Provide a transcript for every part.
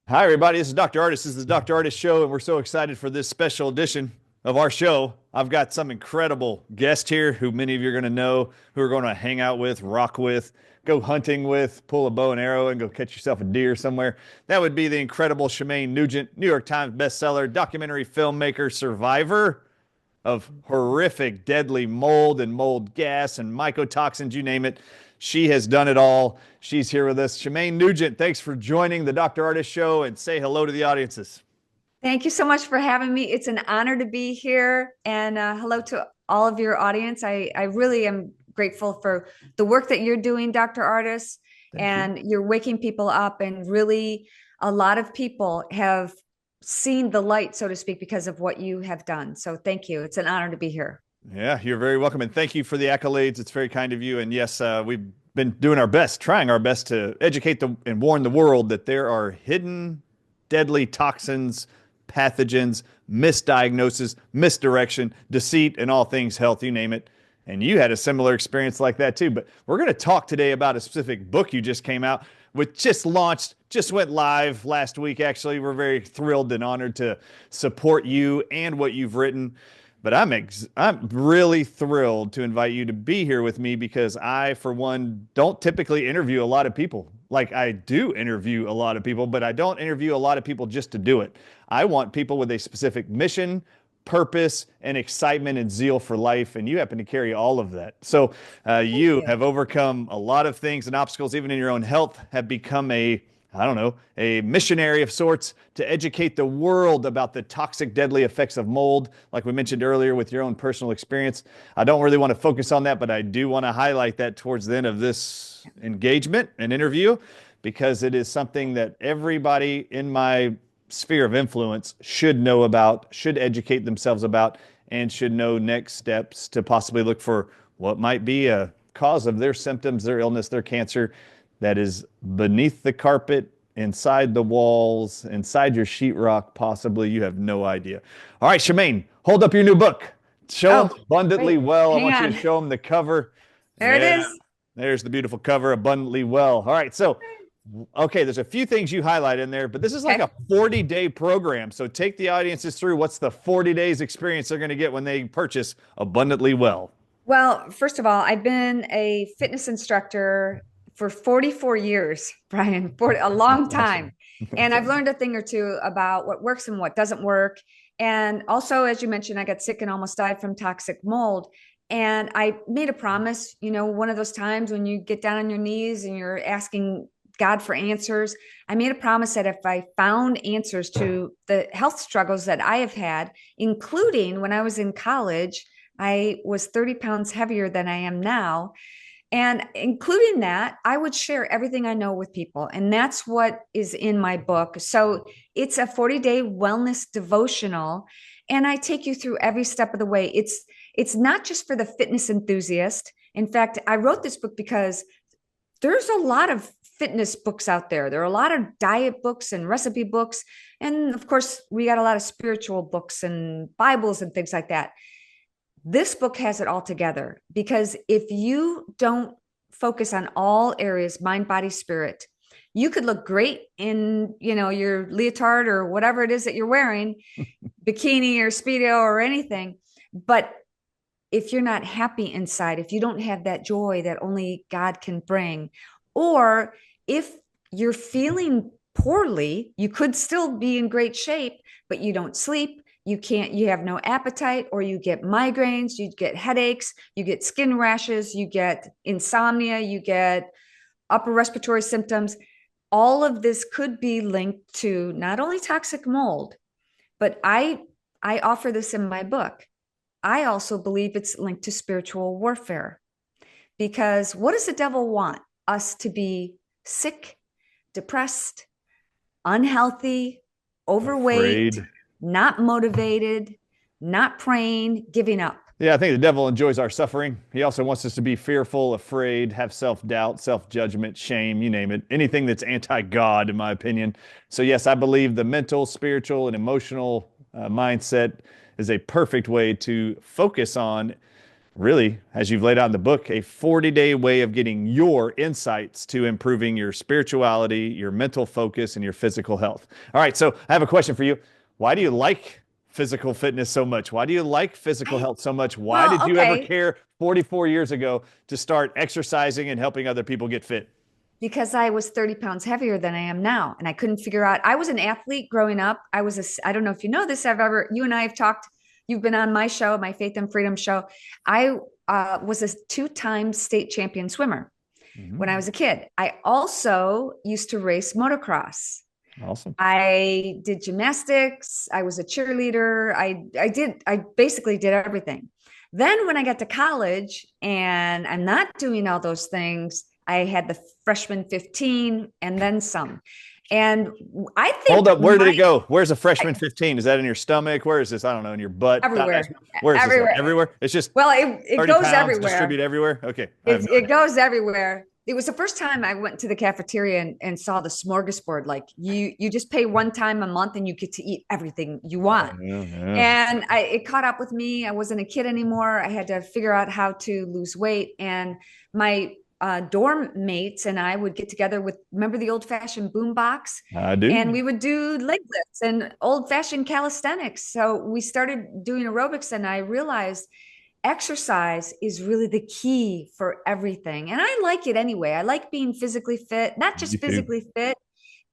Hi, everybody. This is Dr. Ardis. This is the Dr. Ardis Show, and we're so excited for this special edition of our show. I've got some incredible guests here who many of you are going to know, who are going to hang out with, rock with, go hunting with, pull a bow and arrow, and go catch yourself a deer somewhere. That would be the incredible Shemane Nugent, New York Times bestseller, documentary filmmaker, survivor of horrific, deadly mold and mold gas and mycotoxins, you name it. She has done it all. She's here with us. Shemane Nugent, thanks for joining the Dr. Ardis Show, and say hello to the audiences. Thank you so much for having me. It's an honor to be here. And hello to all of your audience. I really am grateful for the work that you're doing, Dr. Artis, Thank you. and you're waking people up. And really, a lot of people have seen the light, so to speak, because of what you have done. So thank you. It's an honor to be here. Yeah, you're very welcome, and thank you for the accolades. It's very kind of you. And yes, we've been doing our best, trying our best to educate and warn the world that there are hidden, deadly toxins, pathogens, misdiagnosis, misdirection, deceit, and all things health, you name it. And you had a similar experience like that too. But we're going to talk today about a specific book you just came out with, just launched, just went live last week. Actually, we're very thrilled and honored to support you and what you've written. But I'm really thrilled to invite you to be here with me because I, for one, don't typically interview a lot of people. Like I do interview a lot of people, but I don't interview a lot of people just to do it. I want people with a specific mission, purpose, and excitement and zeal for life, and you happen to carry all of that. So Thank you you. have overcome a lot of things and obstacles, even in your own health, have become I don't know, a missionary of sorts to educate the world about the toxic, deadly effects of mold, like we mentioned earlier with your own personal experience. I don't really want to focus on that, but I do want to highlight that towards the end of this engagement and interview because it is something that everybody in my sphere of influence should know about, should educate themselves about, and should know next steps to possibly look for what might be a cause of their symptoms, their illness, their cancer that is beneath the carpet, inside the walls, inside your sheetrock, possibly. You have no idea. All right, Shemane, hold up your new book. Show them Oh, abundantly wait, well. I hang want you to on. show them the cover. There it Yeah, is. there's the beautiful cover, abundantly well. All right, so okay, there's a few things you highlight in there, but this is like a Okay. 40-day program. So take the audiences through what's the 40 days experience they're going to get when they purchase abundantly well. Well, first of all, I've been a fitness instructor for 44 years, Brian, for a long time. Awesome. And I've learned a thing or two about what works and what doesn't work. And also, as you mentioned, I got sick and almost died from toxic mold. And I made a promise, one of those times when you get down on your knees and you're asking God for answers. I made a promise that if I found answers to the health struggles that I have had, including when I was in college, I was 30 pounds heavier than I am now. And including that, I would share everything I know with people. And that's what is in my book. So it's a 40-day wellness devotional. And I take you through every step of the way. It's not just for the fitness enthusiast. In fact, I wrote this book because there's a lot of fitness books out there. There are a lot of diet books and recipe books. And of course, we got a lot of spiritual books and Bibles and things like that. This book has it all together because if you don't focus on all areas, mind, body, spirit, you could look great in, your leotard or whatever it is that you're wearing, bikini or speedo or anything. But if you're not happy inside, if you don't have that joy that only God can bring, or if you're feeling poorly, you could still be in great shape, but you don't sleep, you have no appetite, or you get migraines, you get headaches, you get skin rashes, you get insomnia, you get upper respiratory symptoms. All of this could be linked to not only toxic mold, but I offer this in my book. I also believe it's linked to spiritual warfare because what does the devil want? Us to be sick, depressed, unhealthy, overweight, Afraid. not motivated, not praying, giving up. Yeah, I think the devil enjoys our suffering. He also wants us to be fearful, afraid, have self-doubt, self-judgment, shame, you name it. Anything that's anti-God, in my opinion. So yes, I believe the mental, spiritual, and emotional mindset is a perfect way to focus on really, as you've laid out in the book, a 40-day way of getting your insights to improving your spirituality, your mental focus, and your physical health. All right, so I have a question for you. Why do you like physical fitness so much? Why do you like physical I, health so much? Why well, did you ever okay. care 44 years ago to start exercising and helping other people get fit? Because I was 30 pounds heavier than I am now. And I couldn't figure out, I was an athlete growing up. I don't know if you know this, you and I have talked, you've been on my show, my Faith and Freedom show. I was a 2-time state champion swimmer when I Mhm. was a kid. I also used to race motocross. Awesome. I did gymnastics. I was a cheerleader. I basically did everything. Then when I got to college and I'm not doing all those things, I had the freshman 15 and then some. And I Hold think up. Where did it my go? Where's a I, freshman 15? Is that in your stomach? Where is this? I don't know. In your butt? everywhere, Where is this at? everywhere. Everywhere? It's just Well, it 30 goes pounds everywhere. distribute everywhere. Okay. I have It, no it idea. goes everywhere. It was the first time I went to the cafeteria and saw the smorgasbord. Like you just pay one time a month and you get to eat everything you want. Yeah, yeah. And it caught up with me. I wasn't a kid anymore. I had to figure out how to lose weight. And my dorm mates and I would get together with, remember the old fashioned boom box? I And do. we would do leg lifts and old fashioned calisthenics. So we started doing aerobics, and I realized exercise is really the key for everything. And I like it anyway. I like being physically fit, not Me just too. physically fit.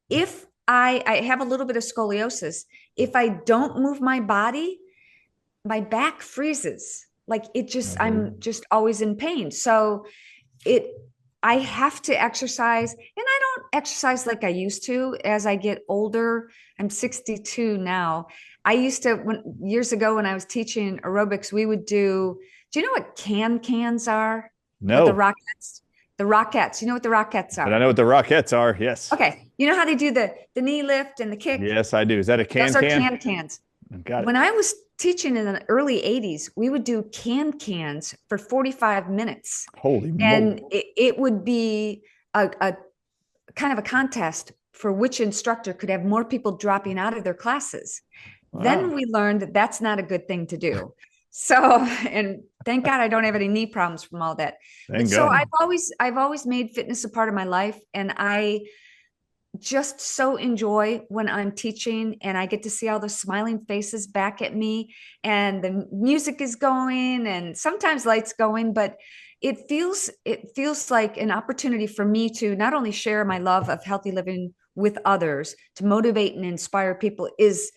If I have a little bit of scoliosis, if I don't move my body, my back freezes. Like I'm Mhm. just always in pain. So it, I have to exercise, and I don't exercise like I used to as I get older. I'm 62 now. I used to, years ago when I was teaching aerobics, we would do you know what cans are? What No, the Rockettes, you know what the Rockettes but I are? know what the Rockettes are. Yes. Okay. You know how they do the knee lift and the kick? Yes, I do. Is that a Those are can? cans. Got it. When I was teaching in the early 80s, we would do cans for 45 minutes. Holy moly. And it would be a kind of a contest for which instructor could have more people dropping out of their classes. Wow. Then we learned that that's not a good thing to do. So, and thank God I don't have any knee problems from all that. But Thank so God. I've always made fitness a part of my life, and I just so enjoy when I'm teaching and I get to see all the smiling faces back at me, and the music is going and sometimes lights going, but it feels like an opportunity for me to not only share my love of healthy living with others, to motivate and inspire people, is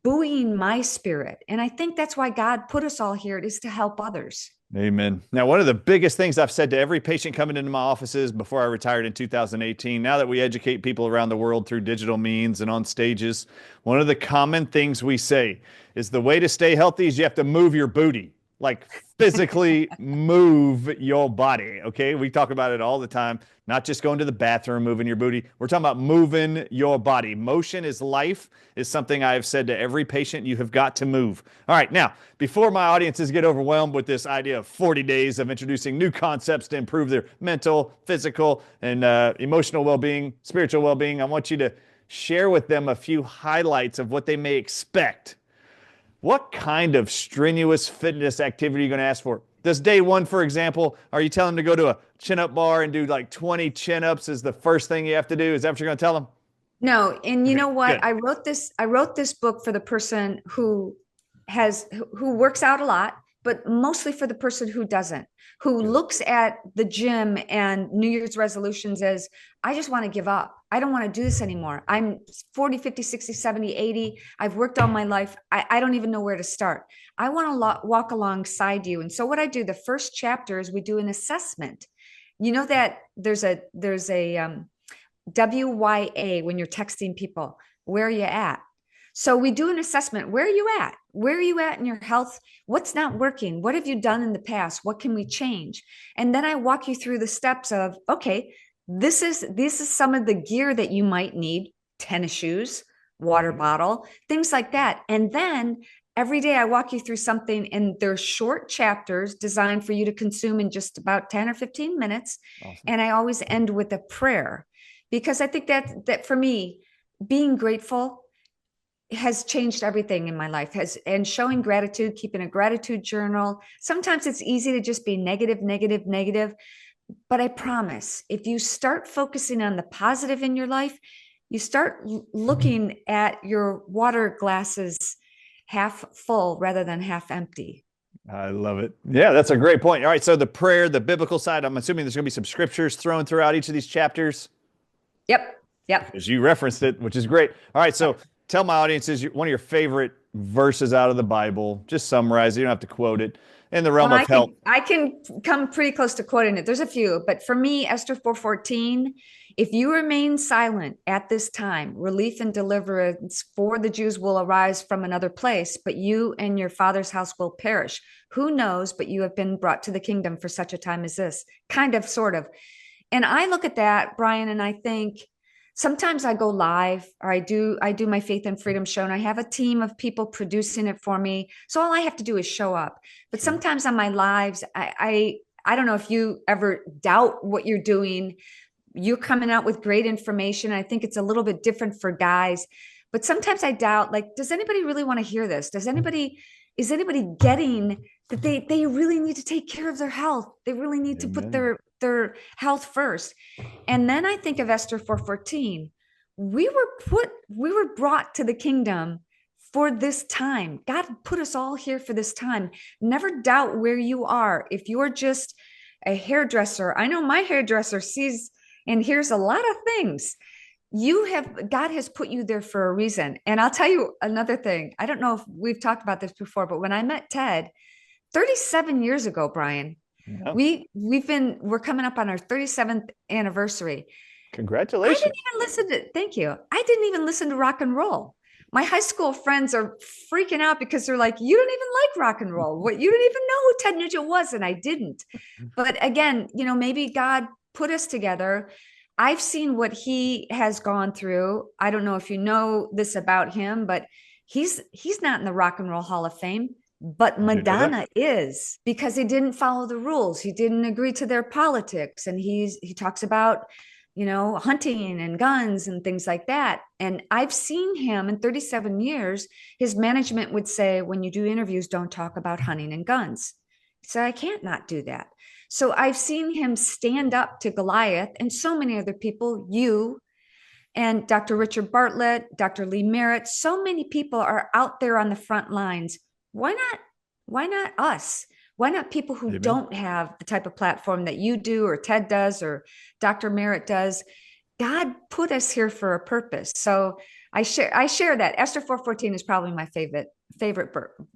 buoying my spirit. And I think that's why God put us all here, it is to help others. Amen. Now, one of the biggest things I've said to every patient coming into my offices before I retired in 2018, now that we educate people around the world through digital means and on stages, one of the common things we say is the way to stay healthy is you have to move your booty, like physically move your body. Okay. We talk about it all the time, not just going to the bathroom, moving your booty. We're talking about moving your body. Motion is life, is something I have said to every patient. You have got to move. All right. Now, before my audiences get overwhelmed with this idea of 40 days of introducing new concepts to improve their mental, physical, and emotional well being, spiritual well being, I want you to share with them a few highlights of what they may expect. What kind of strenuous fitness activity are you going to ask for? Does day one, for example, are you telling them to go to a chin up bar and do like 20 chin ups is the first thing you have to do? Is that what you're going to tell them? No, and you Okay, know what? good. I wrote this book for the person who works out a lot, but mostly for the person who doesn't, who Good. looks at the gym and New Year's resolutions as, I just want to give up. I don't want to do this anymore. I'm 40, 50, 60, 70, 80. I've worked all my life. I don't even know where to start. I want to walk alongside you. And so what I do, the first chapter is we do an assessment. You know that there's a WYA when you're texting people, where are you at? So we do an assessment. Where are you at? Where are you at in your health? What's not working? What have you done in the past? What can we change? And then I walk you through the steps of, okay, this is some of the gear that you might need: tennis shoes, water bottle, things like that. And then every day I walk you through something, and they're short chapters designed for you to consume in just about 10 or 15 minutes. Awesome. And I always end with a prayer, because I think that for me, being grateful has changed everything in my life. Has and showing gratitude, keeping a gratitude journal. Sometimes it's easy to just be negative, negative, negative. But I promise, if you start focusing on the positive in your life, you start looking at your water glasses half full rather than half empty. I love it. Yeah, that's a great point. All right, so the prayer, the biblical side, I'm assuming there's going to be some scriptures thrown throughout each of these chapters Yep. Yep. because you referenced it, which is great. All right, so Yep. tell my audiences one of your favorite verses out of the Bible. Just summarize it. You don't have to quote it in the Well, realm of help. I can come pretty close to quoting it. There's a few, but for me, Esther 4:14, if you remain silent at this time, relief and deliverance for the Jews will arise from another place, but you and your father's house will perish. Who knows, but you have been brought to the kingdom for such a time as this. Kind of, sort of. And I look at that, Brian, and I think sometimes I go live or I do my Faith and Freedom show and I have a team of people producing it for me. So all I have to do is show up. But Sure. sometimes on my lives, I don't know if you ever doubt what you're doing. You're coming out with great information. I think it's a little bit different for guys. But sometimes I doubt, like, does anybody really want to hear this? Is anybody getting that they really need to take care of their health? They really need to put Amen. their health first. And then I think of Esther 4:14. We were brought to the kingdom for this time. God put us all here for this time. Never doubt where you are. If you're just a hairdresser, I know my hairdresser sees and hears a lot of things. God has put you there for a reason. And I'll tell you another thing. I don't know if we've talked about this before, but when I met Ted 37 years ago, Brian, Yeah. we're coming up on our 37th anniversary. I didn't Congratulations. even listen to, thank you. I didn't even listen to rock and roll. My high school friends are freaking out because they're like, you don't even like rock and roll. What, you didn't even know who Ted Nugent was. And I didn't. But again, maybe God put us together. I've seen what he has gone through. I don't know if you know this about him, but he's not in the Rock and Roll Hall of Fame. But I didn't know that. Madonna is because he didn't follow the rules. He didn't agree to their politics. And he talks about, hunting and guns and things like that. And I've seen him in 37 years. His management would say, when you do interviews, don't talk about hunting and guns. So I can't not do that. So I've seen him stand up to Goliath and so many other people, you and Dr. Richard Bartlett, Dr. Lee Merritt, so many people are out there on the front lines. Why not? Why not us? Why not people who Amen. don't have the type of platform that you do or Ted does or Dr. Merritt does? God put us here for a purpose. So I share that. Esther 4:14 is probably my favorite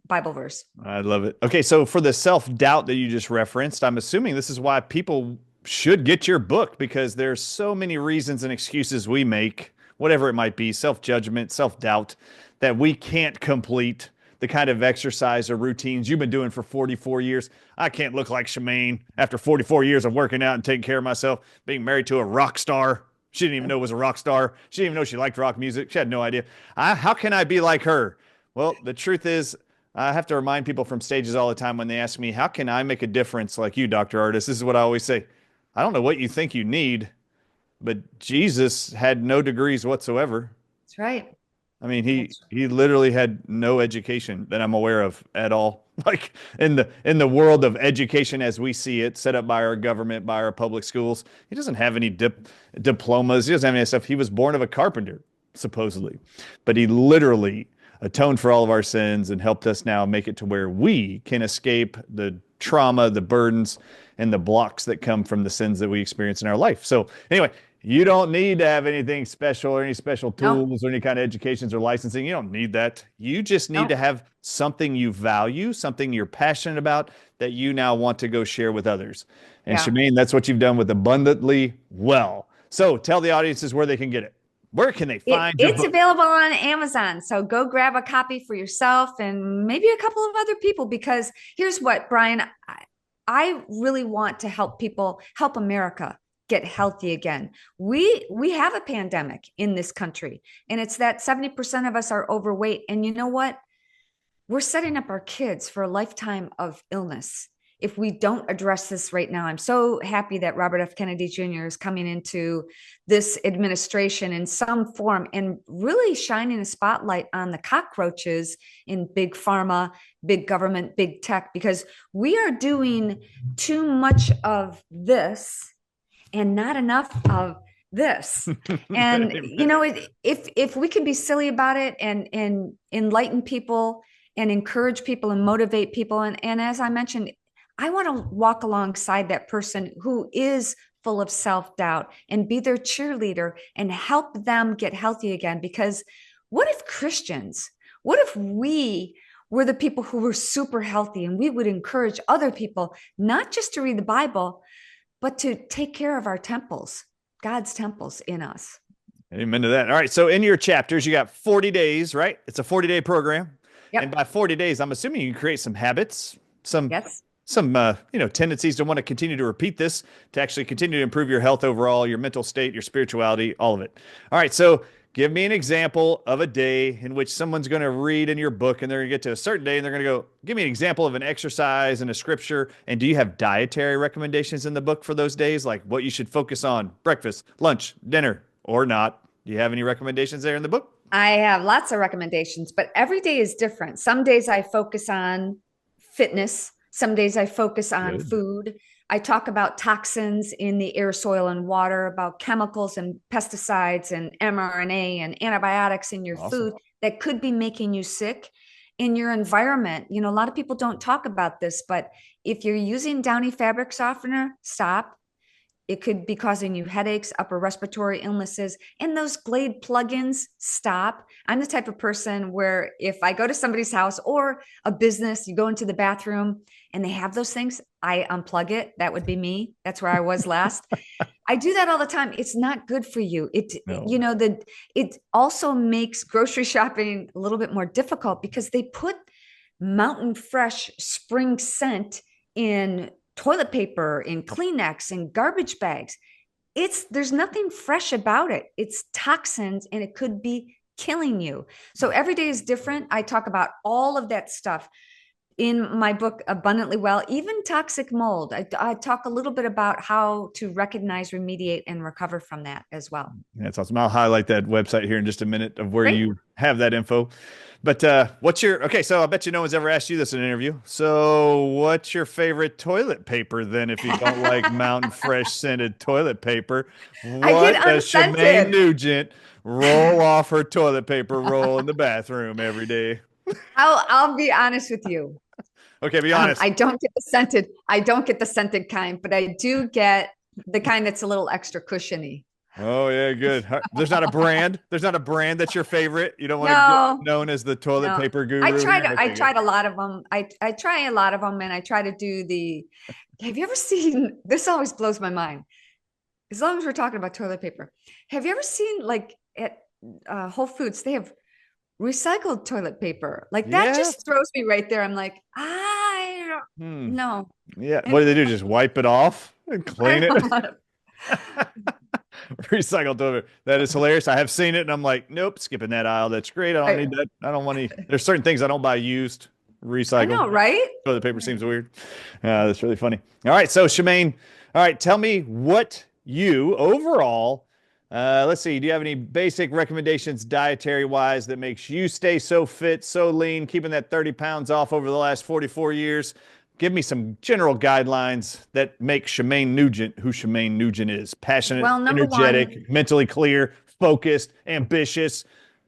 Bible verse. I love it. Okay, so for the self-doubt that you just referenced, I'm assuming this is why people should get your book because there's so many reasons and excuses we make, whatever it might be, self-judgment, self-doubt, that we can't complete the kind of exercise or routines you've been doing for 44 years. I can't look like Shemane after 44 years of working out and taking care of myself, being married to a rock star. She didn't even know it was a rock star. She didn't even know she liked rock music. She had no idea. How can I be like her? Well, the truth is, I have to remind people from stages all the time when they ask me, how can I make a difference like you, Dr. Ardis? This is what I always say. I don't know what you think you need, but Jesus had no degrees whatsoever. That's right. I mean, he That's he literally had no education that I'm aware of at all. Like in the world of education as we see it, set up by our government, by our public schools, he doesn't have any diplomas. He doesn't have any stuff. He was born of a carpenter, supposedly, but he literally atoned for all of our sins and helped us now make it to where we can escape the trauma, the burdens, and the blocks that come from the sins that we experience in our life. So anyway, you don't need to have anything special or any special no, tools or any kind of educations or licensing. You don't need that. You just need to no. have something you value, something you're passionate about that you now want to go share with others. And Yeah. Shemane, that's what you've done with abundantly well. So tell the audiences where they can get it. Where can they find your It's book? available on Amazon. So go grab a copy for yourself and maybe a couple of other people because here's what, Brian, I really want to help people, help America get healthy again. We have a pandemic in this country and it's that 70% of us are overweight and you know what? We're setting up our kids for a lifetime of illness. if we don't address this right now. I'm so happy that Robert F. Kennedy Jr. is coming into this administration in some form and really shining a spotlight on the cockroaches in big pharma, big government, big tech, because we are doing too much of this and not enough of this. And if we can be silly about it and enlighten people and encourage people and motivate people, and as I mentioned, I want to walk alongside that person who is full of self-doubt and be their cheerleader and help them get healthy again. Because what if Christians, what if we were the people who were super healthy, and we would encourage other people not just to read the Bible, but to take care of our temples, God's temples in us. Amen to that. All right. So in your chapters, you got 40 days, right? It's a 40-day program. And Yep. by 40 days, I'm assuming you can create some habits, Yes. some tendencies to want to continue to repeat this, to actually continue to improve your health overall, your mental state, your spirituality, all of it. All right. So give me an example of a day in which someone's going to read in your book and they're going to get to a certain day and they're going to go, give me an example of an exercise and a scripture. And do you have dietary recommendations in the book for those days? Like what you should focus on, breakfast, lunch, dinner, or not? Do you have any recommendations there in the book? I have lots of recommendations, but every day is different. Some days I focus on fitness. Some days I focus on Good. food. I talk about toxins in the air, soil, and water, about chemicals and pesticides and mRNA and antibiotics in your Awesome. food that could be making you sick in your environment. A lot of people don't talk about this, but if you're using Downy fabric softener, stop. It could be causing you headaches, upper respiratory illnesses, and those Glade plugins, stop. I'm the type of person where if I go to somebody's house or a business, you go into the bathroom and they have those things, I unplug it. That would be me. That's where I was last. I do that all the time. It's not good for you. No. It also makes grocery shopping a little bit more difficult because they put mountain fresh spring scent in toilet paper, in Kleenex, in garbage bags. There's nothing fresh about it. It's toxins and it could be killing you. So every day is different. I talk about all of that stuff in my book, Abundantly Well, even toxic mold. I talk a little bit about how to recognize, remediate, and recover from that as well. That's awesome. I'll highlight that website here in just a minute of where Great. you have that info. But okay, so I bet you no one's ever asked you this in an interview. So what's your favorite toilet paper then if you don't like Mountain Fresh scented toilet paper? I What get does Shemane unscented. Nugent roll off her toilet paper roll in the bathroom every day? I'll be honest with you. Okay, be honest. I don't get the scented. I don't get the scented kind, but I do get the kind that's a little extra cushiony. Oh yeah, good. There's not a brand. There's not a brand that's your favorite. You don't want to No, get known as the toilet no. paper guru. I tried a lot of them. I try a lot of them, and I try to do the. Have you ever seen? This always blows my mind. As long as we're talking about toilet paper, have you ever seen like at Whole Foods they have recycled toilet paper? Like that Yeah. just throws me right there. I'm like, I don't Hmm. no. Yeah. What do they do? Just wipe it off and clean it? Recycled toilet. That is hilarious. I have seen it and I'm like, nope, skipping that aisle. That's great. I don't need that. I don't want any. There's certain things I don't buy used, I recycled. know, right? Toilet paper seems weird. That's really funny. All right. So, Shemane, all right, tell me what you overall, let's see, do you have any basic recommendations dietary wise that makes you stay so fit, so lean, keeping that 30 pounds off over the last 44 years? Give me some general guidelines that make Shemane Nugent who Shemane Nugent is. Passionate, Well, number one, energetic, mentally clear, focused, ambitious,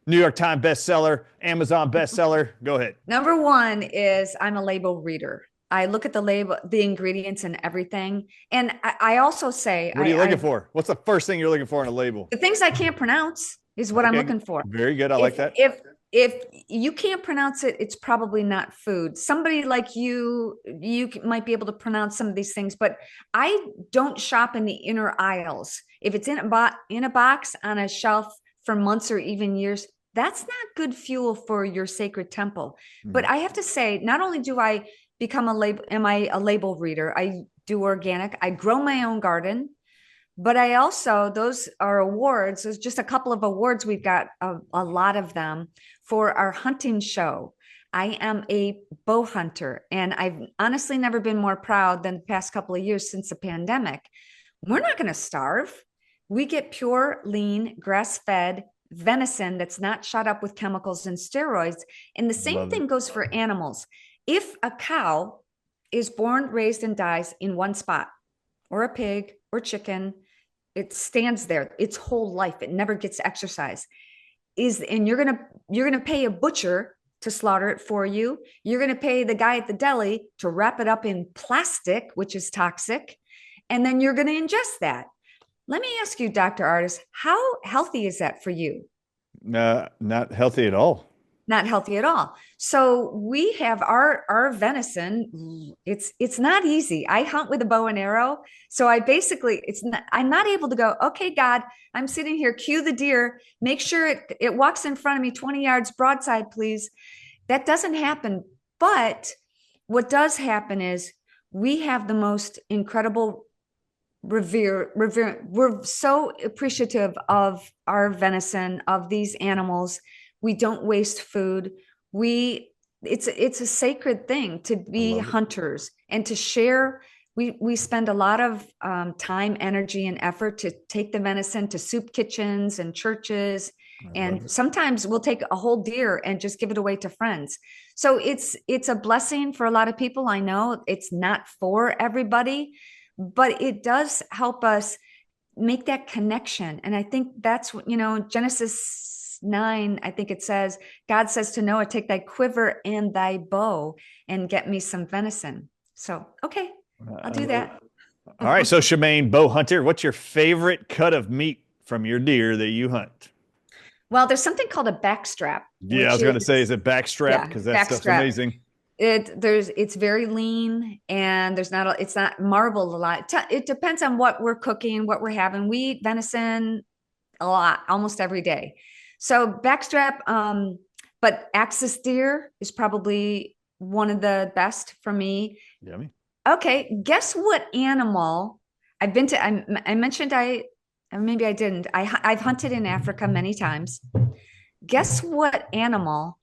New York Times bestseller, Amazon bestseller. Go ahead. number one is I'm a label reader. I look at the label, the ingredients and everything. And I also say What are you looking for? What's the first thing you're looking for in a label? the things I can't pronounce is what I'm Okay, looking for. very good. I like that. If you can't pronounce it, it's probably not food. Somebody like you might be able to pronounce some of these things, but I don't shop in the inner aisles. If it's in a box on a shelf for months or even years, that's not good fuel for your sacred temple. But I have to say, not only do I am I a label reader? I do organic. I grow my own garden. But I also, those are awards. There's just a couple of awards. We've got a lot of them for our hunting show. I am a bow hunter, and I've honestly never been more proud than the past couple of years since the pandemic. We're not going to starve. We get pure, lean, grass fed venison that's not shot up with chemicals and steroids. And the same Love it. thing goes for animals. If a cow is born, raised, and dies in one spot, or a pig or chicken, it stands there its whole life. It never gets exercise. And you're gonna pay a butcher to slaughter it for you. You're gonna pay the guy at the deli to wrap it up in plastic, which is toxic, and then you're gonna ingest that. Let me ask you, Dr. Ardis, how healthy is that for you? Not healthy at all. Not healthy at all. So we have our venison. It's not easy. I hunt with a bow and arrow. So I basically it's not, I'm not able to go, okay, God, I'm sitting here, cue the deer, make sure it walks in front of me 20 yards broadside, please. That doesn't happen. But what does happen is we have the most incredible revere. We're so appreciative of our venison, of these animals. We don't waste food. We it's a sacred thing to I be love it. hunters and to share. We spend a lot of time, energy, and effort to take the venison to soup kitchens and churches, I love and it. sometimes we'll take a whole deer and just give it away to friends. So it's a blessing for a lot of people. I know it's not for everybody, but it does help us make that connection. And I think that's what, Genesis 9, I think it says, God says to Noah, take thy quiver and thy bow and get me some venison. So, okay, I'll I do love it. that. All right. So, Shemane, bow hunter, what's your favorite cut of meat from your deer that you hunt? Well, there's something called a backstrap, Yeah, I which was going to say, is is, it backstrap? yeah, Because that stuff's backstrap. amazing. It's very lean, and it's not marbled a lot. It depends on what we're cooking, what we're having. We eat venison a lot, almost every day. So backstrap, but axis deer is probably one of the best for me. Yummy. Okay, guess what animal I've been to? I mentioned maybe I didn't. I've hunted in Africa many times. Guess what animal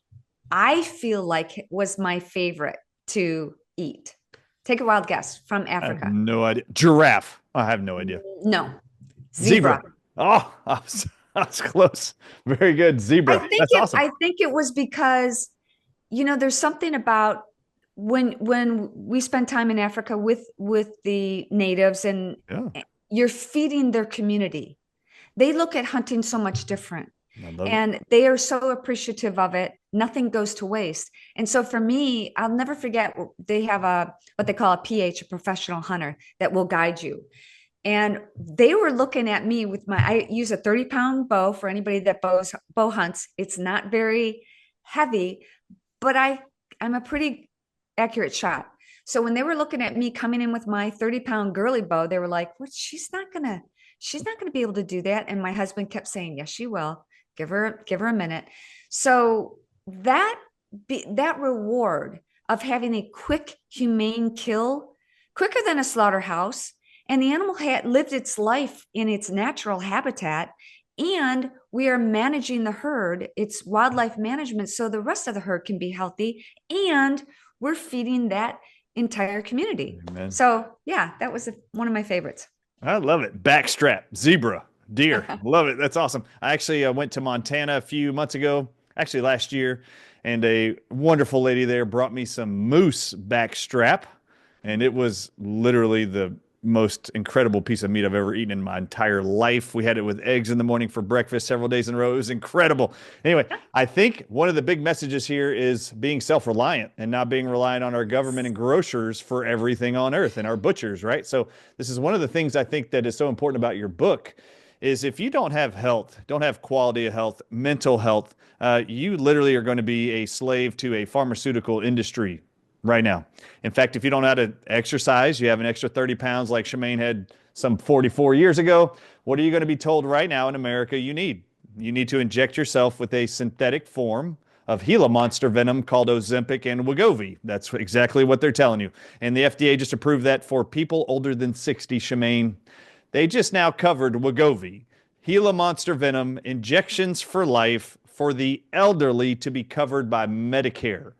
I feel like was my favorite to eat? Take a wild guess from I have Africa. no idea. Giraffe. I have no idea. No, Zebra. zebra. Oh, I was close. Very good. Zebra. That's awesome. I think it was because there's something about when we spend time in Africa with the natives, and Yeah, you're feeding their community. They look at hunting so much different, I love it. and they are so appreciative of it. Nothing goes to waste. And so for me, I'll never forget, they have what they call a PH, a professional hunter, that will guide you. And they were looking at me with I use a 30-pound bow for anybody that bow hunts. It's not very heavy, but I'm a pretty accurate shot. So when they were looking at me coming in with my 30-pound girly bow, they were like, "What? She's not gonna be able to do that." And my husband kept saying, "Yes, she will. Give her a minute." So that reward of having a quick, humane kill, quicker than a slaughterhouse, and the animal had lived its life in its natural habitat, and we are managing the herd. It's wildlife management, so the rest of the herd can be healthy, and we're feeding that entire community. Amen. So yeah, that was one of my favorites. I love it. Backstrap, zebra, deer. Love it. That's awesome. I actually went to Montana a few months ago, actually last year, and a wonderful lady there brought me some moose backstrap, and it was literally the most incredible piece of meat I've ever eaten in my entire life. We had it with eggs in the morning for breakfast several days in a row. It was incredible. Anyway, I think one of the big messages here is being self-reliant and not being reliant on our government and grocers for everything on earth and our butchers, right? So this is one of the things I think that is so important about your book is if you don't have health, don't have quality of health, mental health, you literally are going to be a slave to a pharmaceutical industry right now. In fact, if you don't know how to exercise, you have an extra 30 pounds like Shemane had some 44 years ago. What are you going to be told right now in America you need? You need to inject yourself with a synthetic form of Gila monster venom called Ozempic and Wegovy. That's exactly what they're telling you. And the FDA just approved that for people older than 60, Shemane. They just now covered Wegovy, Gila monster venom, injections for life for the elderly to be covered by Medicare.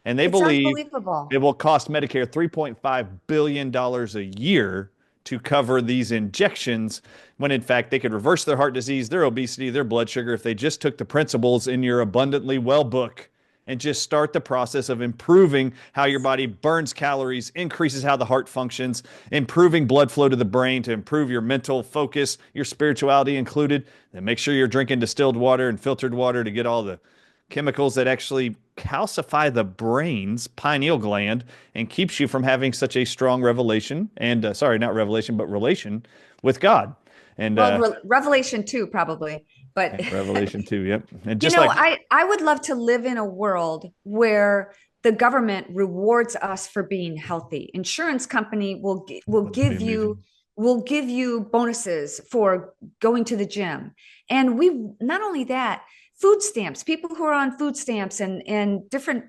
And they It's believe it unbelievable. will cost Medicare $3.5 billion a year to cover these injections, when in fact they could reverse their heart disease, their obesity, their blood sugar if they just took the principles in your Abundantly Well book and just start the process of improving how your body burns calories, increases how the heart functions, improving blood flow to the brain to improve your mental focus, your spirituality included. Then make sure you're drinking distilled water and filtered water to get all the chemicals that actually calcify the brain's pineal gland and keeps you from having such a strong revelation and sorry, not revelation, but relation with God. And Well, Revelation 2 probably, but Revelation 2, yep. And you just know, like I would love to live in a world where the government rewards us for being healthy. Insurance company will that'd be give amazing. you bonuses for going to the gym. And we not only that, food stamps, people who are on food stamps and different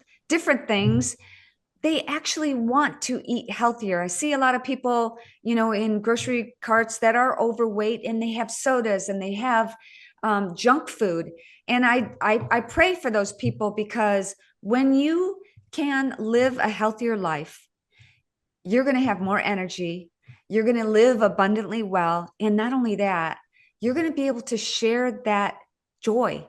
things, they actually want to eat healthier. I see a lot of people, in grocery carts that are overweight and they have sodas and they have junk food. And I pray for those people because when you can live a healthier life, you're going to have more energy. You're going to live abundantly well. And not only that, you're going to be able to share that joy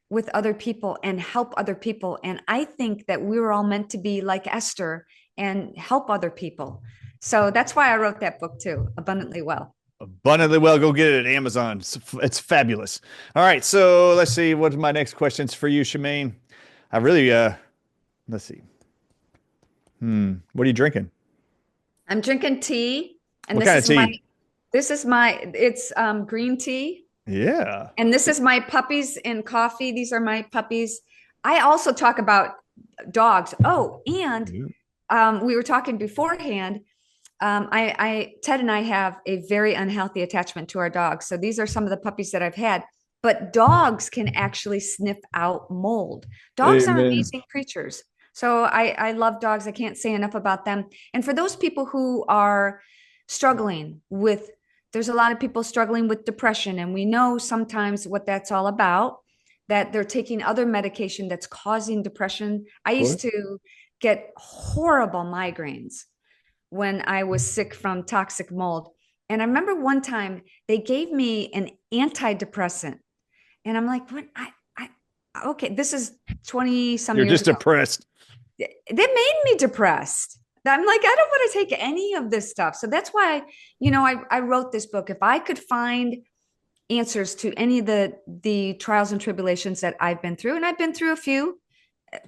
with other people and help other people. And I think that we were all meant to be like Esther and help other people. So that's why I wrote that book too, Abundantly Well. Abundantly Well, go get it at Amazon. It's fabulous. All right, so let's see. What are my next questions for you, Shemane? I really, let's see. What are you drinking? I'm drinking tea, and What kind of tea? it's green tea. Yeah. And this is my puppies in coffee. These are my puppies. I also talk about dogs. Oh, and we were talking beforehand. Ted and I have a very unhealthy attachment to our dogs. So these are some of the puppies that I've had. But dogs can actually sniff out mold. Dogs are Amen. amazing creatures. So I love dogs. I can't say enough about them. And for those people who are struggling with, there's a lot of people struggling with depression, and we know sometimes what that's all about, that they're taking other medication that's causing depression. I used to get horrible migraines when I was sick from toxic mold. And I remember one time they gave me an antidepressant. And I'm like, what? Okay, this is 20 some You're years just ago. depressed. They made me depressed. I'm like, I don't want to take any of this stuff. So that's why, I wrote this book. If I could find answers to any of the trials and tribulations that I've been through, and I've been through a few,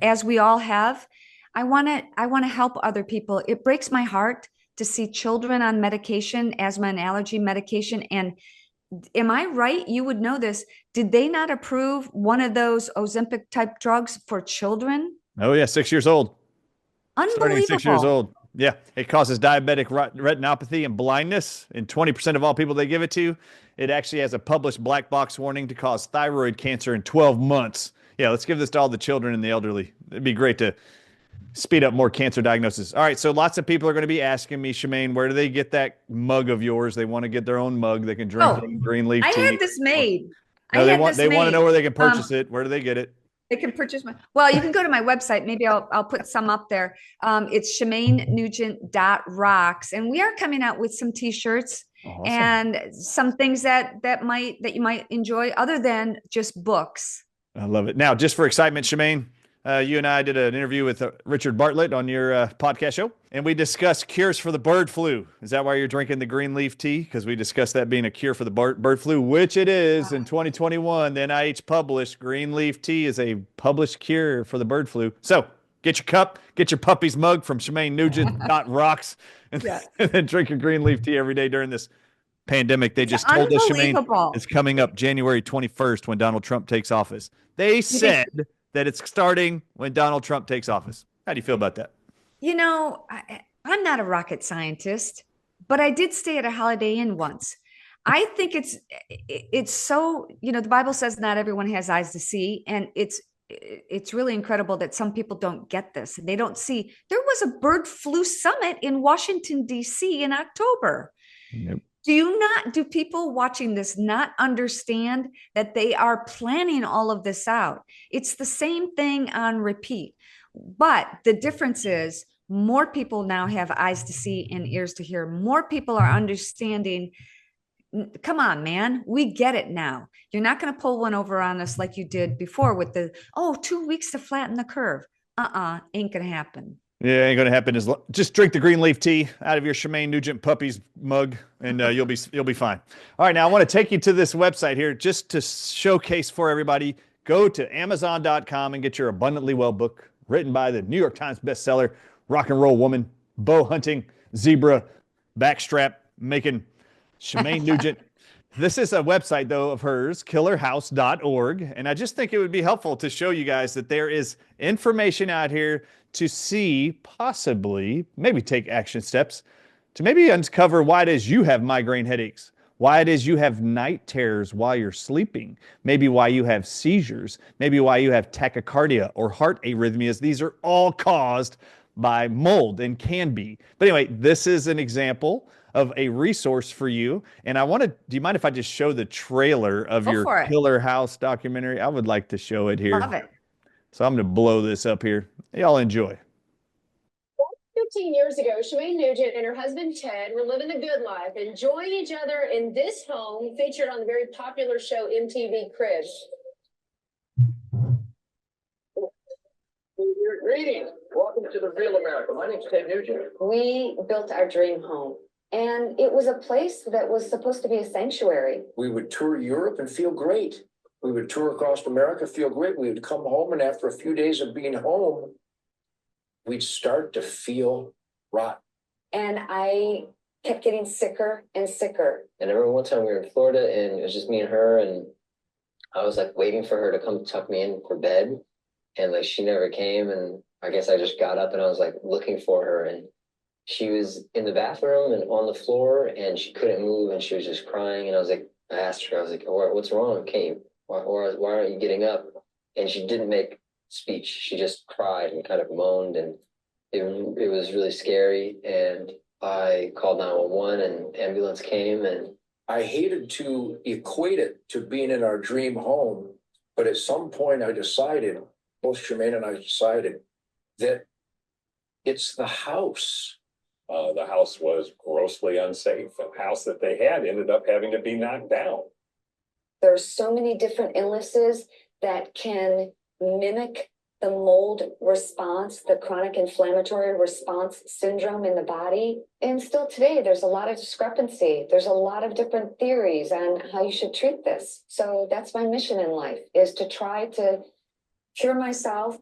as we all have, I want to help other people. It breaks my heart to see children on medication, asthma and allergy medication. And am I right? You would know this. Did they not approve one of those Ozempic type drugs for children? Oh, yeah, 6 years old. Starting at 6 years Unbelievable. old. Yeah, it causes diabetic retinopathy and blindness. And 20% of all people they give it to, it actually has a published black box warning to cause thyroid cancer in 12 months. Yeah, let's give this to all the children and the elderly. It'd be great to speed up more cancer diagnosis. All right, so lots of people are going to be asking me, Shemane, where do they get that mug of yours? They want to get their own mug. They can drink Oh, in green leaf I had tea. this made. I No, they had want this they want to made. know where they can purchase Um, it. Where do they get it? they can purchase my, well, you can go to my website. Maybe I'll put some up there. It's ShemaneNugent.rocks. And we are coming out with some t-shirts Awesome. and some things that you might enjoy other than just books. I love it. Now, just for excitement, Shemane, you and I did an interview with Richard Bartlett on your podcast show, and we discussed cures for the bird flu. Is that why you're drinking the green leaf tea? Because we discussed that being a cure for the bird flu, which it is. In 2021, the NIH published green leaf tea is a published cure for the bird flu. So get your cup, get your puppy's mug from Shemane Nugent, dot rocks, and, Yeah. and then drink your green leaf tea every day during this pandemic. They It's just told us, Shemane, it's unbelievable. coming up January 21st when Donald Trump takes office. They You think, said that it's starting when Donald Trump takes office. How do you feel about that? I'm not a rocket scientist, but I did stay at a Holiday Inn once. I think it's so, the Bible says not everyone has eyes to see, and it's really incredible that some people don't get this. They don't see there was a bird flu summit in Washington, D.C. in October. Yep. Do people watching this not understand that they are planning all of this out? It's the same thing on repeat. But the difference is more people now have eyes to see and ears to hear. More people are understanding. Come on, man. We get it now. You're not going to pull one over on us like you did before with the, oh, 2 weeks to flatten the curve. Ain't going to happen. Yeah, ain't gonna happen. Just drink the green leaf tea out of your Shemane Nugent puppies mug, and you'll be fine. All right, now I want to take you to this website here just to showcase for everybody. Go to Amazon.com and get your Abundantly Well book, written by the New York Times bestseller, rock and roll woman, bow hunting, zebra, backstrap making Shemane Nugent. This is a website, though, of hers, killerhouse.org. And I just think it would be helpful to show you guys that there is information out here to see, possibly, maybe take action steps to maybe uncover why it is you have migraine headaches, why it is you have night terrors while you're sleeping, maybe why you have seizures, maybe why you have tachycardia or heart arrhythmias. These are all caused by mold and can be. But anyway, this is an example of a resource for you. And do you mind if I just show the trailer of your Killer House documentary? I would like to show it here. Love it. So I'm going to blow this up here. Y'all enjoy. 15 years ago, Shemane Nugent and her husband Ted were living the good life, enjoying each other in this home featured on the very popular show MTV Cribs. Greetings. Welcome to the real America. My name's Ted Nugent. We built our dream home, and it was a place that was supposed to be a sanctuary. We would tour Europe and feel great. We would tour across America, feel great. We would come home, and after a few days of being home, we'd start to feel rotten. And I kept getting sicker and sicker. And I remember one time we were in Florida, and it was just me and her, and I was like waiting for her to come tuck me in for bed, and like she never came, and I guess I just got up and I was like looking for her, and she was in the bathroom and on the floor, and she couldn't move, and she was just crying, and I asked her, I was like, what's wrong, Kate? Why aren't you getting up? And she didn't make speech. She just cried and kind of moaned, and it was really scary. And I called 911, and ambulance came. And I hated to equate it to being in our dream home, but at some point I decided, both Shemane and I decided, that it's the house. The house was grossly unsafe. The house that they had ended up having to be knocked down. There are so many different illnesses that can mimic the mold response, the chronic inflammatory response syndrome in the body. And still today, there's a lot of discrepancy. There's a lot of different theories on how you should treat this. So that's my mission in life, is to try to cure myself,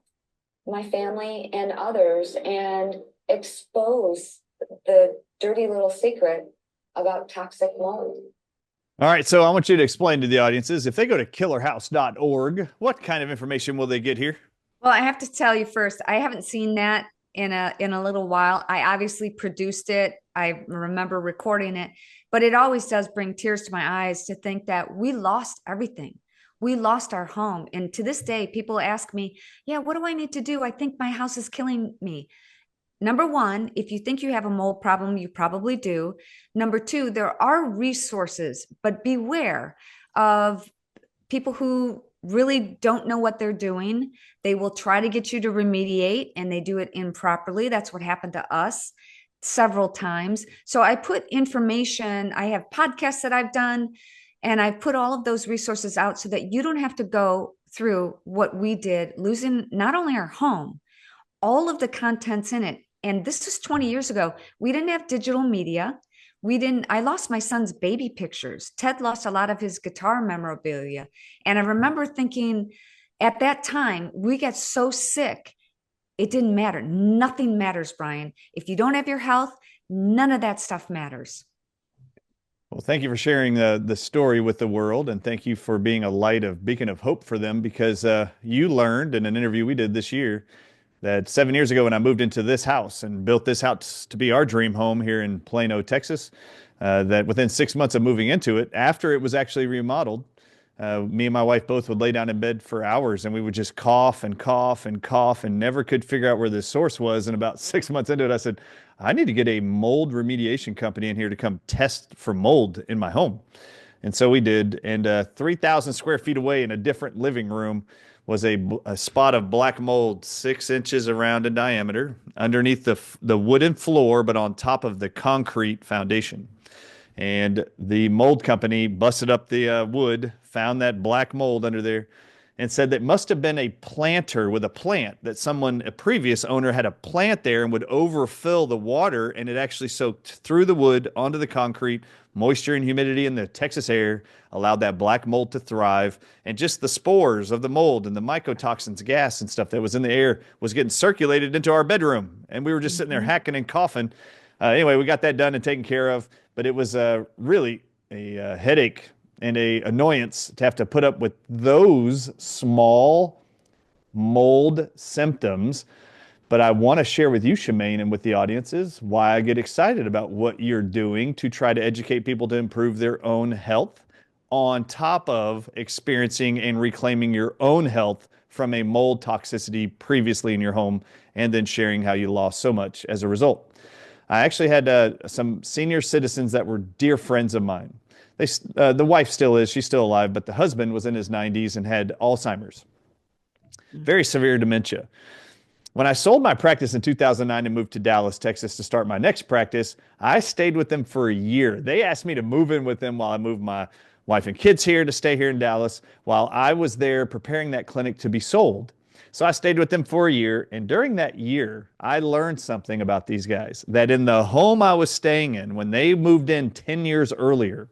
my family, and others, and expose the dirty little secret about toxic mold. All right, so I want you to explain to the audiences, if they go to killerhouse.org, what kind of information will they get here? Well, I have to tell you first, I haven't seen that in a little while. I obviously produced it. I remember recording it, but it always does bring tears to my eyes to think that we lost everything. We lost our home. And to this day, people ask me, yeah, what do I need to do? I think my house is killing me. Number one, if you think you have a mold problem, you probably do. Number two, there are resources, but beware of people who really don't know what they're doing. They will try to get you to remediate, and they do it improperly. That's what happened to us several times. So I put information, I have podcasts that I've done, and I've put all of those resources out so that you don't have to go through what we did, losing not only our home, all of the contents in it. And this is 20 years ago. We didn't have digital media. I lost my son's baby pictures. Ted lost a lot of his guitar memorabilia. And I remember thinking at that time, we got so sick, it didn't matter. Nothing matters, Brian. If you don't have your health, none of that stuff matters. Well, thank you for sharing the story with the world, and thank you for being a beacon of hope for them, because you learned in an interview we did this year that 7 years ago when I moved into this house and built this house to be our dream home here in Plano, Texas, that within 6 months of moving into it, after it was actually remodeled, me and my wife both would lay down in bed for hours, and we would just cough and cough and cough and never could figure out where the source was. And about 6 months into it, I said, I need to get a mold remediation company in here to come test for mold in my home. And so we did. And 3,000 square feet away in a different living room, was a spot of black mold 6 inches around in diameter underneath the wooden floor, but on top of the concrete foundation. And the mold company busted up the wood, found that black mold under there, and said that must have been a planter with a plant that a previous owner had a plant there and would overfill the water, and it actually soaked through the wood onto the concrete. Moisture and humidity in the Texas air allowed that black mold to thrive, and just the spores of the mold and the mycotoxins, gas and stuff that was in the air was getting circulated into our bedroom, and we were just sitting there hacking and coughing. Anyway, we got that done and taken care of, but it was really a headache and a annoyance to have to put up with those small mold symptoms. But I want to share with you, Shemane, and with the audiences, why I get excited about what you're doing to try to educate people to improve their own health, on top of experiencing and reclaiming your own health from a mold toxicity previously in your home, and then sharing how you lost so much as a result. I actually had some senior citizens that were dear friends of mine. The wife still is, she's still alive, but the husband was in his 90s and had Alzheimer's, very severe dementia. When I sold my practice in 2009 and moved to Dallas, Texas to start my next practice, I stayed with them for a year. They asked me to move in with them while I moved my wife and kids here, to stay here in Dallas while I was there preparing that clinic to be sold. So I stayed with them for a year, and during that year, I learned something about these guys, that in the home I was staying in, when they moved in 10 years earlier,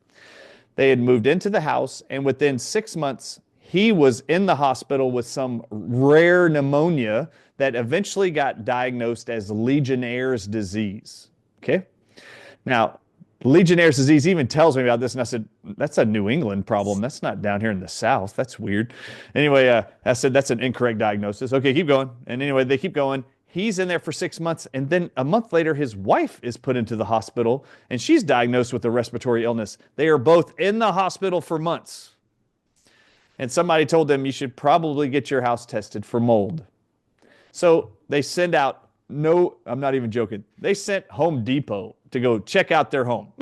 they had moved into the house, and within 6 months, he was in the hospital with some rare pneumonia that eventually got diagnosed as Legionnaire's disease. Okay? Now, Legionnaire's disease even tells me about this, and I said, that's a New England problem. That's not down here in the South. That's weird. Anyway, I said, that's an incorrect diagnosis. Okay, keep going. And anyway, they keep going. He's in there for 6 months, and then a month later, his wife is put into the hospital, and she's diagnosed with a respiratory illness. They are both in the hospital for months. And somebody told them, you should probably get your house tested for mold. So they send out, no, I'm not even joking. They sent Home Depot to go check out their home.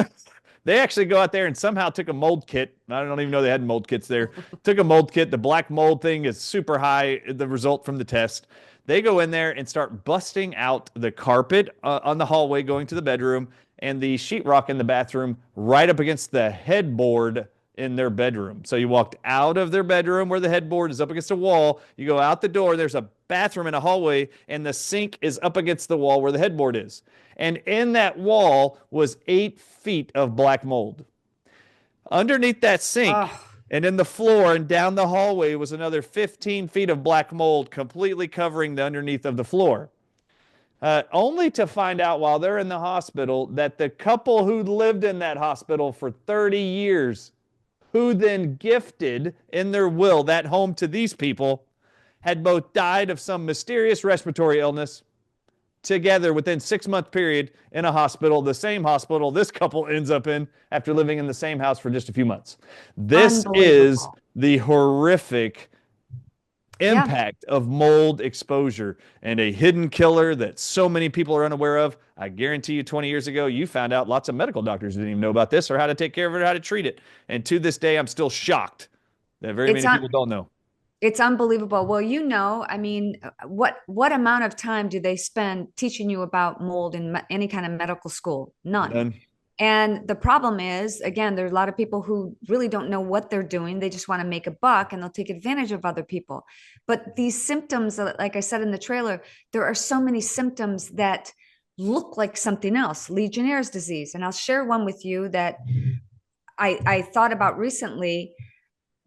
They actually go out there and somehow took a mold kit. I don't even know they had mold kits there. Took a mold kit. The black mold thing is super high, the result from the test. They go in there and start busting out the carpet on the hallway going to the bedroom, and the sheetrock in the bathroom right up against the headboard in their bedroom. So you walked out of their bedroom where the headboard is up against a wall. You go out the door, there's a bathroom in a hallway, and the sink is up against the wall where the headboard is. And in that wall was 8 feet of black mold. Underneath that sink and in the floor and down the hallway was another 15 feet of black mold completely covering the underneath of the floor. Only to find out while they're in the hospital that the couple who lived in that hospital for 30 years, who then gifted in their will that home to these people, had both died of some mysterious respiratory illness together within 6-month period in a hospital, the same hospital this couple ends up in after living in the same house for just a few months. This is the horrific impact of mold exposure, and a hidden killer that so many people are unaware of. I guarantee you 20 years ago, you found out lots of medical doctors didn't even know about this or how to take care of it or how to treat it. And to this day, I'm still shocked that very many people don't know. It's unbelievable. Well, I mean, what amount of time do they spend teaching you about mold in any kind of medical school? None. And the problem is, again, there are a lot of people who really don't know what they're doing. They just want to make a buck, and they'll take advantage of other people. But these symptoms, like I said in the trailer, there are so many symptoms that look like something else, Legionnaire's disease. And I'll share one with you that I thought about recently,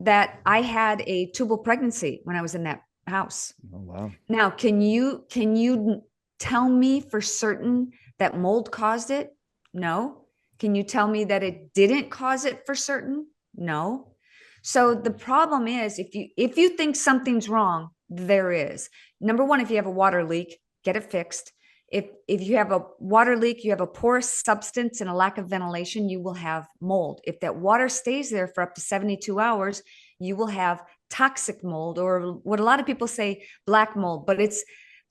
that I had a tubal pregnancy when I was in that house. Oh, wow. Now, can you tell me for certain that mold caused it? No. Can you tell me that it didn't cause it for certain? No. So the problem is, if you think something's wrong, there is. Number one, if you have a water leak, get it fixed. If you have a water leak, you have a porous substance and a lack of ventilation, you will have mold. If that water stays there for up to 72 hours, you will have toxic mold, or what a lot of people say, black mold, but it's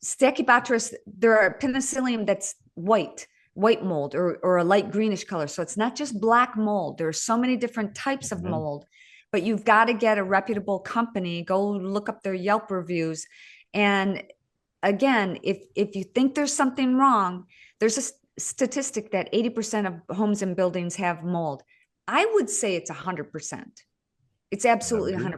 Stachybotrys. There are penicillium that's white mold, or a light greenish color. So it's not just black mold. There are so many different types of mold. but you've got to get a reputable company. Go look up their Yelp reviews. And again, if you think there's something wrong, there's a statistic that 80% of homes and buildings have mold. I would say it's 100%. It's absolutely 100%.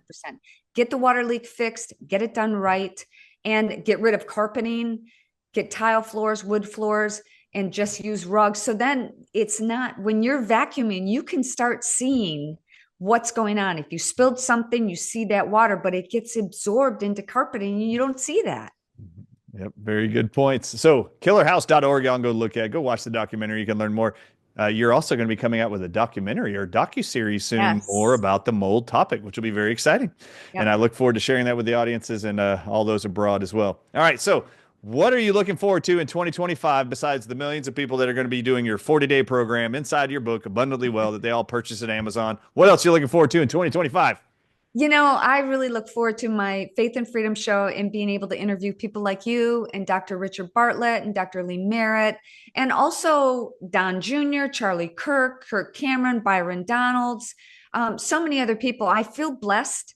Get the water leak fixed, get it done right, and get rid of carpeting, get tile floors, wood floors, and just use rugs. So then it's not, when you're vacuuming, you can start seeing what's going on. If you spilled something, you see that water, but it gets absorbed into carpeting and you don't see that. Yep, very good points. So killerhouse.org, y'all can go look at, go watch the documentary. You can learn more. You're also going to be coming out with a documentary or docuseries soon, Yes. more about the mold topic, which will be very exciting. Yep. And I look forward to sharing that with the audiences and all those abroad as well. All right, so what are you looking forward to in 2025 besides the millions of people that are going to be doing your 40-day program inside your book, Abundantly Well, that they all purchase at Amazon? What else are you looking forward to in 2025? You know, I really look forward to my Faith and Freedom show and being able to interview people like you and Dr. Richard Bartlett and Dr. Lee Merritt, and also Don Jr., Charlie Kirk, Kirk Cameron, Byron Donalds, so many other people. I feel blessed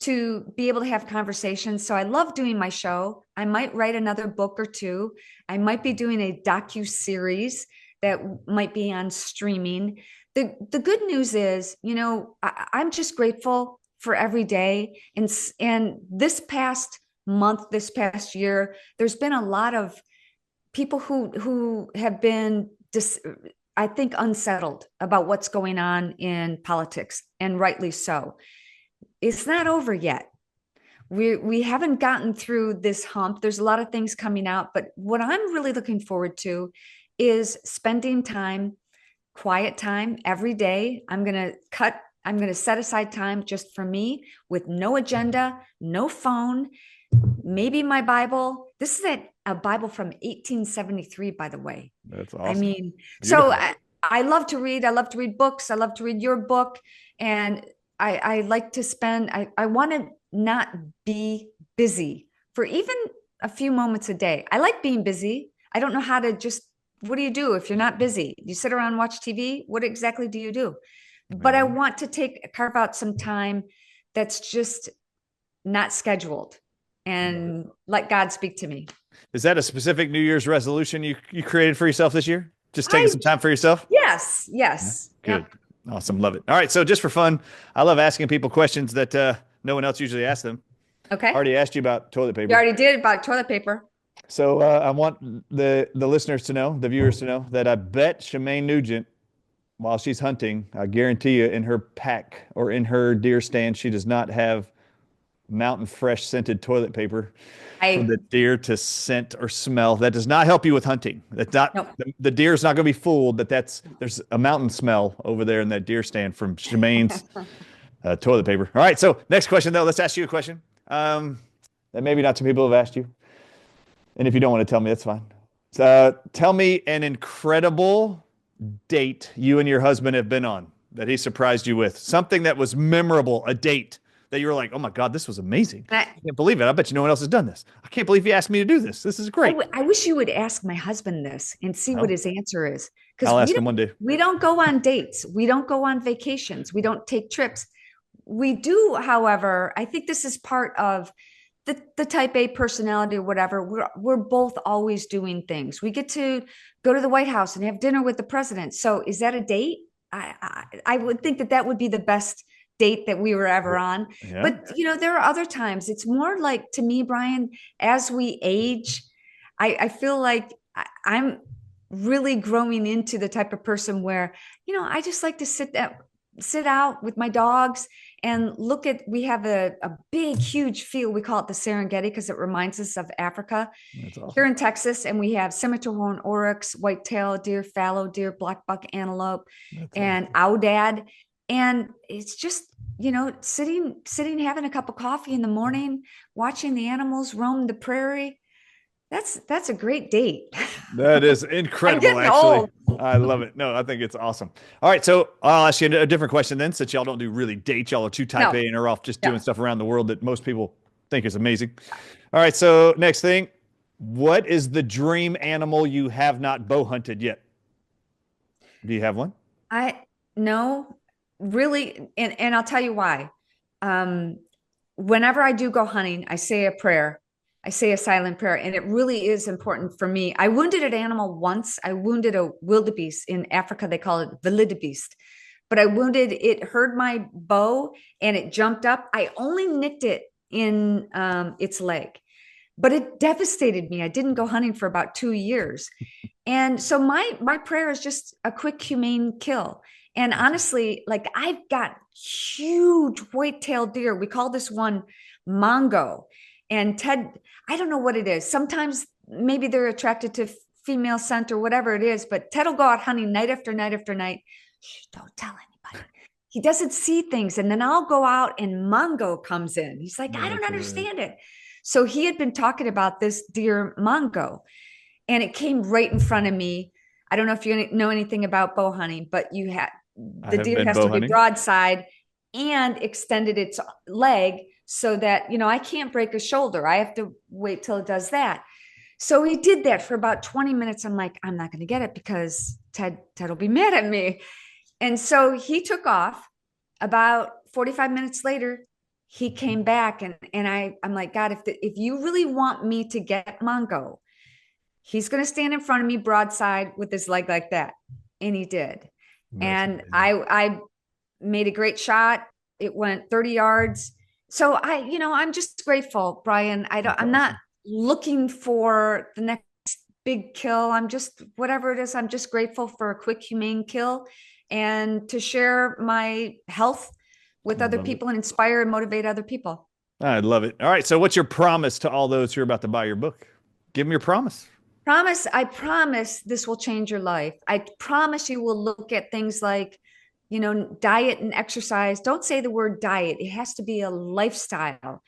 to be able to have conversations. So I love doing my show. I might write another book or two. I might be doing a docu-series that might be on streaming. The good news is, you know, I'm just grateful for every day. And this past month, this past year, there's been a lot of people who have been I think unsettled about what's going on in politics, and rightly so. It's not over yet. We haven't gotten through this hump. There's a lot of things coming out, but what I'm really looking forward to is spending time, quiet time every day. I'm going to set aside time just for me with no agenda, no phone, maybe my Bible. This is a Bible from 1873, by the way. That's awesome. I mean, Beautiful. so I love to read. I love to read books. I love to read your book. And I like to spend, I want to not be busy for even a few moments a day. I like being busy. I don't know how to just, what do you do if you're not busy? You sit around and watch TV? What exactly do you do? But I want to carve out some time that's just not scheduled and let God speak to me. Is that a specific New Year's resolution you created for yourself this year? Just taking some time for yourself? Yes. Yeah, good. Yep. Awesome. Love it. All right. So just for fun, I love asking people questions that no one else usually asks them. Okay. I already asked you about toilet paper. You already did about toilet paper. So I want the listeners to know, the viewers to know, that I bet Shemane Nugent, while she's hunting, I guarantee you in her pack or in her deer stand, she does not have mountain fresh scented toilet paper for the deer to scent or smell. That does not help you with hunting. That's not, nope. The deer is not going to be fooled that there's a mountain smell over there in that deer stand from Shemane's toilet paper. All right. So next question though, let's ask you a question that maybe not some people have asked you. And if you don't want to tell me, that's fine. Tell me an incredible date you and your husband have been on that he surprised you with. Something that was memorable, a date that you were like, oh my God, this was amazing. I can't believe it. I bet you no one else has done this. I can't believe you asked me to do this. This is great. I wish you would ask my husband this and see what his answer is. I'll ask him one day. We don't go on dates. We don't go on vacations. We don't take trips. We do, however, I think this is part of the type A personality or whatever. We're both always doing things. We get to go to the White House and have dinner with the president. So is that a date? I would think that would be the best date that we were ever on. Yeah. But, you know, there are other times. It's more like, to me, Brian, as we age, I feel like I'm really growing into the type of person where, you know, I just like to sit out with my dogs and look at, we have a big, huge field. We call it the Serengeti because it reminds us of Africa. That's awesome. Here in Texas. And we have scimitar horn oryx, white-tailed deer, fallow deer, black buck antelope, and aoudad. And it's just, you know, sitting, having a cup of coffee in the morning, watching the animals roam the prairie. That's a great date. That is incredible, actually. Old. I love it. No, I think it's awesome. All right, so I'll ask you a different question then, since y'all don't do really dates. Y'all are too type A and are off just doing stuff around the world that most people think is amazing. All right, so next thing, what is the dream animal you have not bow hunted yet? Do you have one? No, really, and I'll tell you why. whenever I do go hunting, I say a prayer. I say a silent prayer, and it really is important for me. I wounded an animal once. I wounded a wildebeest in Africa. They call it wildebeest, but I wounded it, heard my bow, and it jumped up. I only nicked it in its leg, but it devastated me. I didn't go hunting for about 2 years. And so my prayer is just a quick, humane kill. And honestly, like I've got huge white-tailed deer. We call this one Mongo. And Ted, I don't know what it is. Sometimes maybe they're attracted to female scent or whatever it is, but Ted will go out hunting night after night after night. Shh, don't tell anybody. He doesn't see things. And then I'll go out and Mongo comes in. He's like, I don't understand it. So he had been talking about this deer Mongo, and it came right in front of me. I don't know if you know anything about bow hunting, but the deer has to be broadside and extended its leg so that, I can't break a shoulder. I have to wait till it does that. So he did that for about 20 minutes. I'm like, I'm not going to get it because Ted will be mad at me. And so he took off. About 45 minutes later, he came back, and I'm like, God, if you really want me to get Mongo, he's going to stand in front of me broadside with his leg like that. And he did. And I made a great shot. It went 30 yards. So I'm just grateful, Brian. I'm not looking for the next big kill. I'm just, whatever it is, I'm just grateful for a quick, humane kill and to share my health with other people and inspire and motivate other people. I love it. All right. So what's your promise to all those who are about to buy your book? Give them your promise. I promise this will change your life. I promise you will look at things like, diet and exercise. Don't say the word diet. It has to be a lifestyle.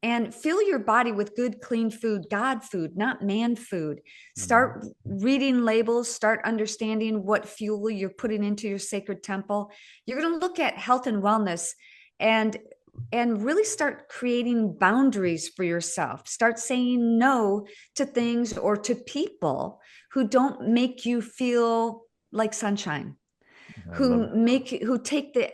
And fill your body with good, clean food, God food, not man food. Start reading labels, start understanding what fuel you're putting into your sacred temple. You're going to look at health and wellness and really start creating boundaries for yourself. Start saying no to things or to people who don't make you feel like sunshine, who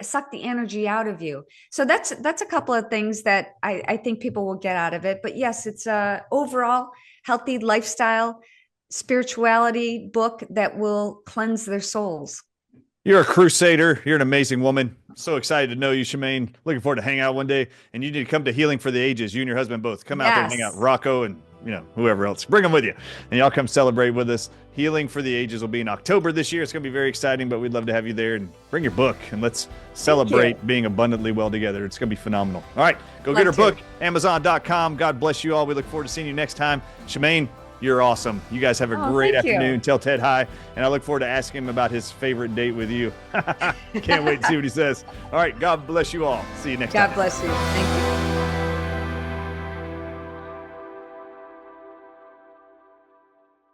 suck the energy out of you. So that's a couple of things that I think people will get out of it. But yes, it's a overall healthy lifestyle, spirituality book that will cleanse their souls. You're a crusader. You're an amazing woman. So excited to know you, Shemane. Looking forward to hang out one day. And you need to come to Healing for the Ages. You and your husband both. Come out there and hang out. Rocco and whoever else. Bring them with you. And y'all come celebrate with us. Healing for the Ages will be in October this year. It's going to be very exciting, but we'd love to have you there. And bring your book. And let's celebrate being abundantly well together. It's going to be phenomenal. All right. Go get her book. Amazon.com. God bless you all. We look forward to seeing you next time. Shemane, you're awesome. You guys have a great afternoon. Tell Ted hi. And I look forward to asking him about his favorite date with you. Can't wait to see what he says. All right. God bless you all. See you next time. God bless you. Thank you.